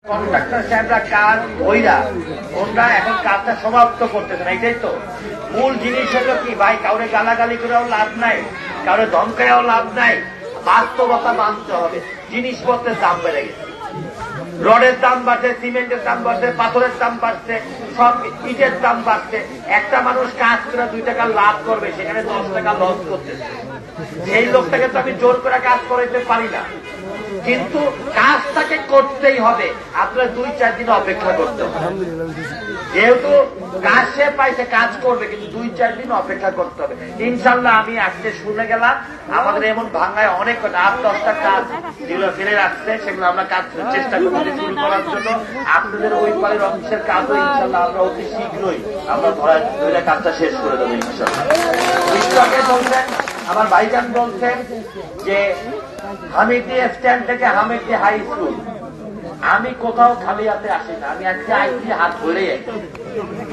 Contractor সাহেবরা কাজ ওইরা ওরা এখন কাজটা সমাপ্ত করতেছে না, এটাই তো মূল জিনিস হলো কি ভাই, কাউরে গালাগালি করেও লাভ নাই, কাউরে ধমকায়ও লাভ নাই, বাস্তবতা মানতে হবে। জিনিসপত্রের দাম বেড়ে গেছে, রডের দাম বাড়ছে, সিমেন্টের দাম বাড়ছে, পাথরের দাম বাড়ছে, সব ইটের দাম বাড়ছে। একটা মানুষ কাজ করে 2 টাকা লাভ করবে, সেখানে 10 টাকা লস করতেছে। সেই লোকটাকে তো আমি জোর করে কাজ করাইতে পারি না, কিন্তু কাজটাকে করতেই হবে। আপনার 2-4 দিন অপেক্ষা করতে হবে, যেহেতু কাজ সে পাইছে কাজ করবে, কিন্তু 2-4 দিন অপেক্ষা করতে হবে। ইনশাল্লাহ আমি আজকে শুনে গেলাম আমাদের এমন ভাঙ্গায় অনেক 8-10টা কাজ যেগুলো ফেলে রাখছে, সেগুলো আমরা কাজ চেষ্টা করছি শুরু করার জন্য। আপনাদের ওই পারের অংশের কাজও ইনশাল্লাহ আমরা অতি শীঘ্রই আমরা ধরে কাজটা শেষ করে দেবো ইনশাল্লাহ। বলছেন আমার ভাইজান বলছেন যে হামিদি স্ট্যান্ড থেকে হামিদি হাই স্কুল, আমি কোথাও খালি হাতে আসি না, আমি আজকে আইসি হাত ধরে।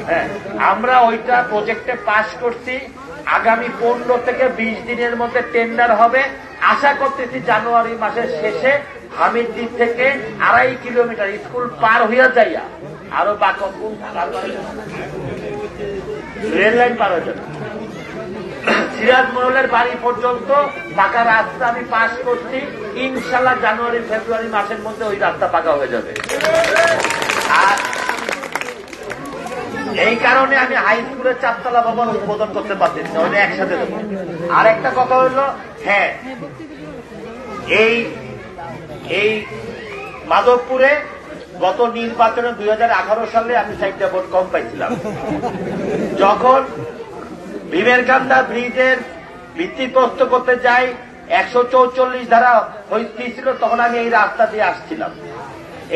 হ্যাঁ, আমরা ওইটা প্রজেক্টে পাস করছি। আগামী 15 থেকে 20 দিনের মধ্যে টেন্ডার হবে। আশা করতেছি জানুয়ারি মাসের শেষে হামিদি থেকে 2.5 কিলোমিটার স্কুল পার হইয়া যাইয়া আরো রেল লাইন পার হয়ে যাবে, সিরাজ মহলের বাড়ি পর্যন্ত পাকা রাস্তা আমি পাস করছি। ইনশাল্লাহ জানুয়ারি ফেব্রুয়ারি মাসের মধ্যে ওই রাস্তা পাকা হয়ে যাবে। আর এই কারণে আমি হাই স্কুলের 4তলা ভবন উদ্বোধন করতে পারতেছি না, ওইটা একসাথে দেবো। আর একটা কথা হইল, হ্যাঁ, এই মাধবপুরে গত নির্বাচনে 2018 সালে আমি 4টা ভোট কম পাইছিলাম। যখন বিবেকানন্দা ব্রিজের ভিত্তিপ্রস্তর করতে যাই 144 ধারা হয়েছিল, তখন আমি এই রাস্তা দিয়ে আসছিলাম।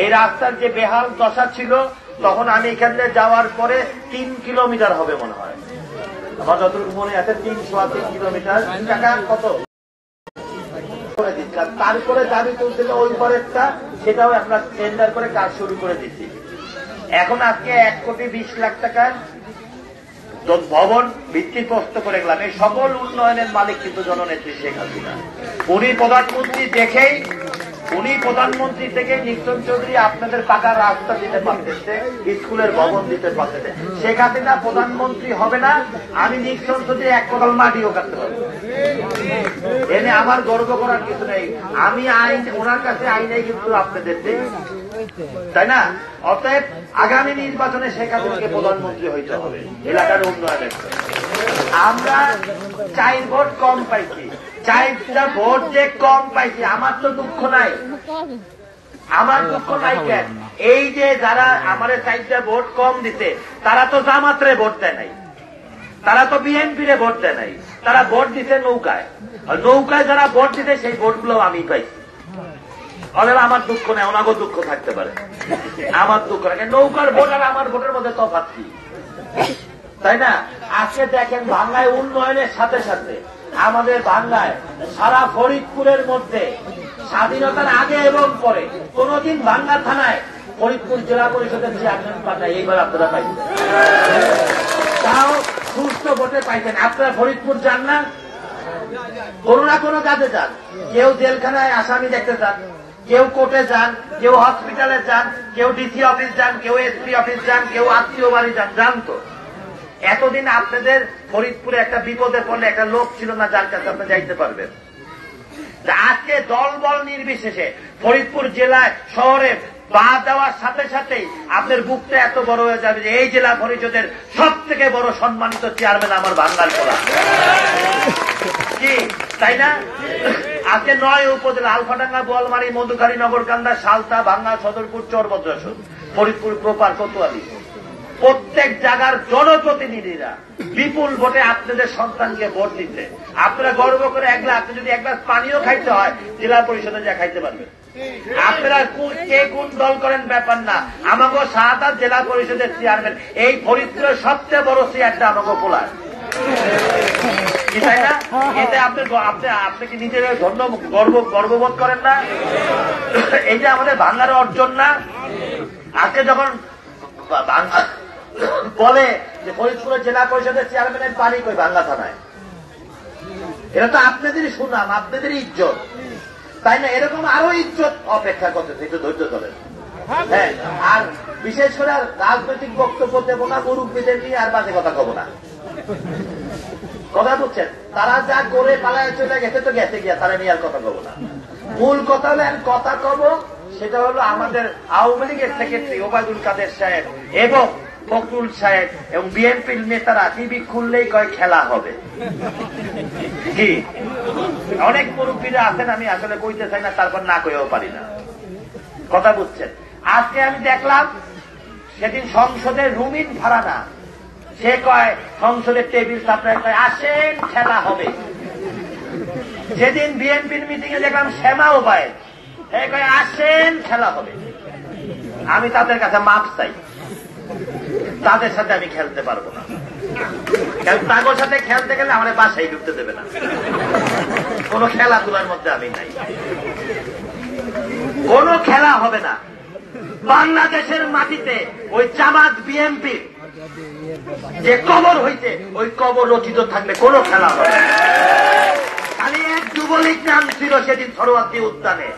এই রাস্তার যে বেহাল দশা ছিল, তখন আমি এখানে যাওয়ার পরে 3 কিলোমিটার হবে মনে হয়, আমার যতটুকু মনে আছে 3 কিলোমিটার টাকা কত করে দিচ্ছিলাম। তারপরে দাবি তুলছিল ওই পরেরটা, সেটাও আমরা টেন্ডার করে কাজ শুরু করে দিচ্ছি। এখন আজকে 1,20,00,000 টাকার ভবন ভিত্তিপ্রস্তর করে গেলাম। এই সকল উন্নয়নের মালিক কিন্তু জননেত্রী শেখ হাসিনা। উনি প্রধানমন্ত্রী থেকে নিক্সন চৌধুরী আপনাদের পাকা রাস্তা দিতে পারতেছে, স্কুলের ভবন দিতে পারতেছে। শেখ হাসিনা প্রধানমন্ত্রী হবে না, আমি নিক্সন চৌধুরী 1 কোদাল মাটিও কাটতে পারবো। এনে আমার গর্ব করার কিছু নেই। আমি আইন, ওনার কাছে আইনাই কিন্তু আপনাদের দেই, তাই না? অতএব আগামী নির্বাচনে শেখ হাসিনাকে প্রধানমন্ত্রী হইতে হবে এলাকার উন্নয়নের। আমরা 4 ভোট কম পাইছি, 4টা ভোট যে কম পাইছি, আমার তো দুঃখ নাই। আমার দুঃখ নাই কেন? এই যে যারা আমার 4টা ভোট কম দিতে, তারা তো জামাতরে ভোট দেয় নাই, তারা তো বিএনপিরে ভোট দেয় নাই, তারা ভোট দিতে নৌকায়। নৌকায় যারা ভোট দিতে, সেই ভোটগুলো আমি পাইছি। অথবা আমার দুঃখ নেই, ওনাকেও দুঃখ থাকতে পারে, আমার দুঃখ নেই। নৌকার ভোট আর আমার ভোটের মধ্যে তফাৎ কি, তাই না? আজকে দেখেন ভাঙ্গায় উন্নয়নের সাথে সাথে আমাদের ভাঙ্গায় সারা ফরিদপুরের মধ্যে স্বাধীনতার আগে এবং পরে কোনদিন ভাঙ্গা থানায় ফরিদপুর জেলা পরিষদের চেয়ারম্যান পাঠায়, এইবার আপনারা পাইছেন, তাও সুস্থ ভোটে পাইছেন। আপনারা ফরিদপুর যান না, কোনো না কোনো কাজে যান, কেউ জেলখানায় আসামি দেখতে যান, কেউ কোর্টে যান, কেউ হসপিটালে যান, কেউ ডিসি অফিস যান, কেউ এসপি অফিস যান, কেউ আত্মীয় বাড়ি যান। জানতো এতদিন আপনাদের ফরিদপুরে একটা বিপদে পড়লে একটা লোক ছিল না যার কাছে আপনি যাইতে পারবেন। আজকে দল বল নির্বিশেষে ফরিদপুর জেলায় শহরে পা দেওয়ার সাথে সাথেই আপনার বুকটা এত বড় হয়ে যাবে যে এই জেলা পরিষদের সব থেকে বড় সম্মানিত চেয়ারম্যান আমার বাঙ্গাল পড়া, কি তাই না? আজকে 9 উপজেলা, আলফাডাঙ্গা, বোয়ালমারী, মধুখালী, নগরকান্দা, সালতা, ভাঙ্গা, সদরপুর, চরভদ্রেশ্বর, ফরিদপুর প্রপার, কোতোয়ালি, প্রত্যেক জায়গার জনপ্রতিনিধিরা বিপুল ভোটে আপনাদের সন্তানকে ভোট দিতে। আপনারা গর্ব করে আপনি যদি 1 গ্লাস পানিও খাইতে হয় জেলা পরিষদে যা খাইতে পারবেন। আপনারা কে কোন দল করেন ব্যাপার না, আমাকে শাহাদাত জেলা পরিষদের চেয়ারম্যান, এই ফরিদপুরের সবচেয়ে বড় চেয়ারটা আমাকে পোলায়, কি তাই না? এতে আপনি কি নিজের গর্ববোধ করেন না? এই যে আমাদের ভাঙ্গার অর্জন না। আজকে যখন বলে যে ফরিদপুরের জেলা পরিষদের চেয়ারম্যানের বাড়ি কই ভাঙ্গা থানায়, এটা তো আপনাদেরই সুনাম, আপনাদেরই ইজ্জত, তাই না? এরকম আরো ইজ্জত অপেক্ষা করতেছে, একটু ধৈর্য ধরেন। হ্যাঁ, আর বিশেষ করে রাজনৈতিক বক্তব্য দেবো না, মুরব্বীদের নিয়ে আর বাজে কথা কব না। কথা বুঝছেন? তারা যা করে পালায় চলে গেছে তো গেছে গিয়া, তারা নিয়ে আর কথা কব না। মূল কথা হলো কথা কব, সেটা হলো আমাদের আওয়ামী লীগের সেক্রেটারি ওবায়দুল কাদের সাহেব এবং ফখরুল সাহেব এবং বিএনপির নেতারা টিভি খুললেই কয় খেলা হবে। কি অনেক মুরব্বীরা আছেন, আমি আসলে কইতে চাই না, তারপর না কইও পারি না। কথা বুঝছেন? আজকে আমি দেখলাম সেদিন সংসদে রুমিন ফারানা, সে কয় সংসদের টেবিল সাপ্লাই কয় আসেন খেলা হবে। যেদিন বিএনপির মিটিং এ দেখলাম শ্যামা ওবায়েদ, সে কয় আসেন খেলা হবে। আমি তাদের কাছে মাপ চাই, তাদের সাথে আমি খেলতে পারবো না, কারণ তাদের সাথে খেলতে গেলে আমার বাসায় ঢুকতে দেবে না। কোন খেলাধুলার মধ্যে আমি নাই, কোন খেলা হবে না। বাংলাদেশের মাটিতে ওই জামাত বিএনপি যে কবর হইতে ওই কবর রচিত থাকবে, কোন খেলা হবে না। খালি এক যুবলীগ নাম ছিল সেদিন সরোয়ার্দী উদ্যানে,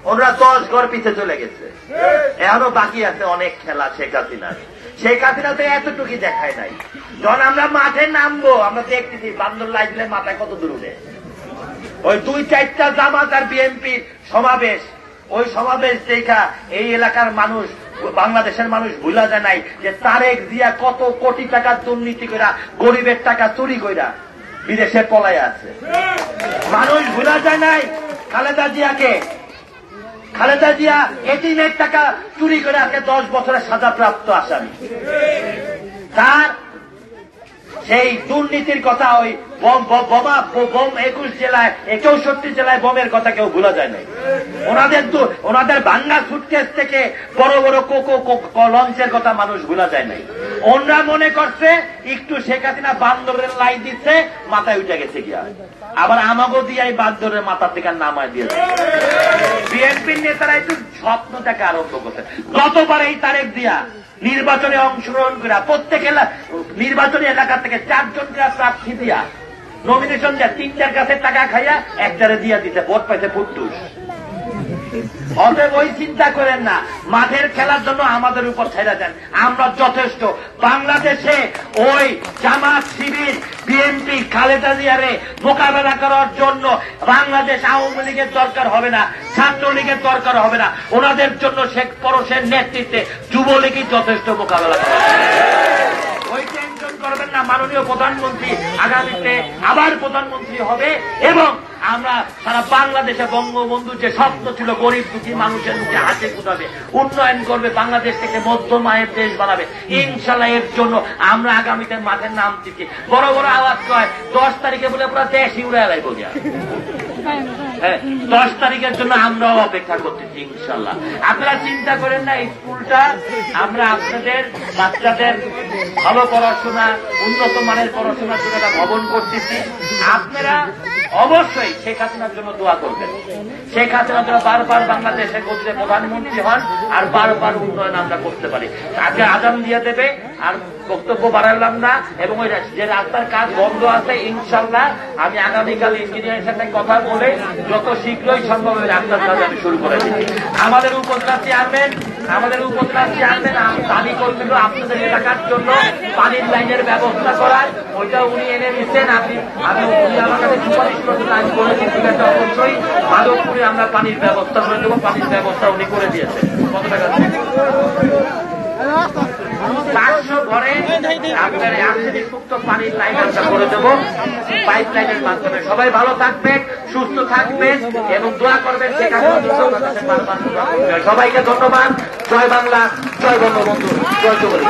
ওরা 10 ঘর পিছে চলে গেছে। এখনো বাকি আছে অনেক খেলা শেখ হাসিনার। শেখ হাসিনা তো এতটুকু দেখায় নাই। যখন আমরা মাঠে নামবো আমরা দেখতেছি বান্দর লাইটলে মাথায় কত দূর উঠে। ওই 2-4টা জামাত আর বিএনপির সমাবেশ, ওই সমাবেশ দেখা এই এলাকার মানুষ, বাংলাদেশের মানুষ ভুলা যায় নাই যে তারেক জিয়া কত কোটি টাকা দুর্নীতি কইরা, গরিবের টাকা চুরি কইরা বিদেশে পলায় আছে। মানুষ ভুলা যায় নাই খালেদা জিয়াকে। খালেদা জিয়া এতিমের টাকা চুরি করে আজকে 10 বছরের সাজাপ্রাপ্ত আসামি। তার সেই দুর্নীতির কথা, ওই বম 21 জেলায় 64 জেলায় বোমের কথা কেউ ভুলা যায় নাই। ওনাদের ভাঙ্গা সুটকেস থেকে বড় বড় কোকো লঞ্চের কথা মানুষ ভুলা যায় নাই। ওনরা মনে করছে একটু শেখ হাসিনা বান্দরের লাই দিচ্ছে, মাথায় উঠে গেছে গিয়া, আবার আমাগো দিয়ে বান্দরের মাথা থেকে নামায় দিয়েছে। বিএনপির নেতারা একটু স্বপ্ন দেখা আরম্ভ করছে। গতবার এই তারেক দিয়া নির্বাচনে অংশগ্রহণ করা, প্রত্যেক নির্বাচনী এলাকা থেকে 4 জন প্রার্থী দিয়া নমিনেশন দেয়, 3টার কাছে টাকা খাইয়া একটারে দিয়া দিতে, ভোট পাইছে ফুটুস। অতএব ওই চিন্তা করেন না, মাঠের খেলার জন্য আমাদের উপর ছেড়ে দেন, আমরা যথেষ্ট। বাংলাদেশে ওই জামাত, শিবির, বিএনপি, খালেদা জিয়ারে মোকাবেলা করার জন্য বাংলাদেশ আওয়ামী লীগের দরকার হবে না, ছাত্রলীগের দরকার হবে না। ওনাদের জন্য শেখ পরশের নেতৃত্বে যুবলীগই যথেষ্ট মোকাবেলা করা। ওই টেনশন করবেন না। মাননীয় প্রধানমন্ত্রী আগামীতে আবার প্রধানমন্ত্রী হবে এবং আমরা সারা বাংলাদেশে বঙ্গবন্ধু যে স্বপ্ন ছিল গরিব দুঃখী মানুষের মুখে হাসি ফুটাবে, উন্নয়ন করবে, বাংলাদেশ থেকে মধ্যম আয়ের দেশ বানাবে। ইনশাল্লাহ এর জন্য আমরা আগামীতে মাঠের নাম দিচ্ছি। বড় বড় আওয়াজ কয় 10 তারিখে বলে পুরো দেশই উড়ে এলাইব গিয়া। 10 তারিখের জন্য আমরাও অপেক্ষা করতেছি ইনশাল্লাহ। আপনারা চিন্তা করেন না, স্কুলটা আমরা আপনাদের বাচ্চাদের ভালো পড়াশোনা, উন্নত মানের পড়াশোনার জন্য একটা ভবন করতেছি। আপনারা অবশ্যই শেখ হাসিনার জন্য দোয়া করবেন। শেখ হাসিনার জন্য বারবার বাংলাদেশের গতিতে প্রধানমন্ত্রী হন আর বারবার উন্নয়ন আমরা করতে পারি। আগে আজান দিয়ে দেবে, আর বক্তব্য বাড়ালাম না। এবং ওই যে রাস্তার কাজ বন্ধ আছে, ইনশাল্লাহ আমি আগামীকাল ইঞ্জিনিয়ারের সাথে কথা বলে যত শীঘ্রই সম্ভব ওই রাস্তার কাজ আমি শুরু করে দিচ্ছি। আমাদের উপজেলা চেয়ারম্যান দাবি করছিল আপনাদের এলাকার জন্য পানির লাইনের ব্যবস্থা করার, ওইটা উনি এনে দিচ্ছেন। উনি আমার কাছে সুপারিশ করছেন, আমি করে দিচ্ছি অবশ্যই মাধবপুরে আমরা পানির ব্যবস্থা করে দেবো। পানির ব্যবস্থা উনি করে দিয়েছেন। কত টাকা? 500 ঘরে আপনার আর্সেনিক মুক্ত পানির লাইন আমরা করে দেবো পাইপ লাইনের মাধ্যমে। সবাই ভালো থাকবেন, সুস্থ থাকবেন এবং দোয়া করবেন। সবাইকে ধন্যবাদ। জয় বাংলা, জয় বঙ্গবন্ধু, জয় যুবলীগ।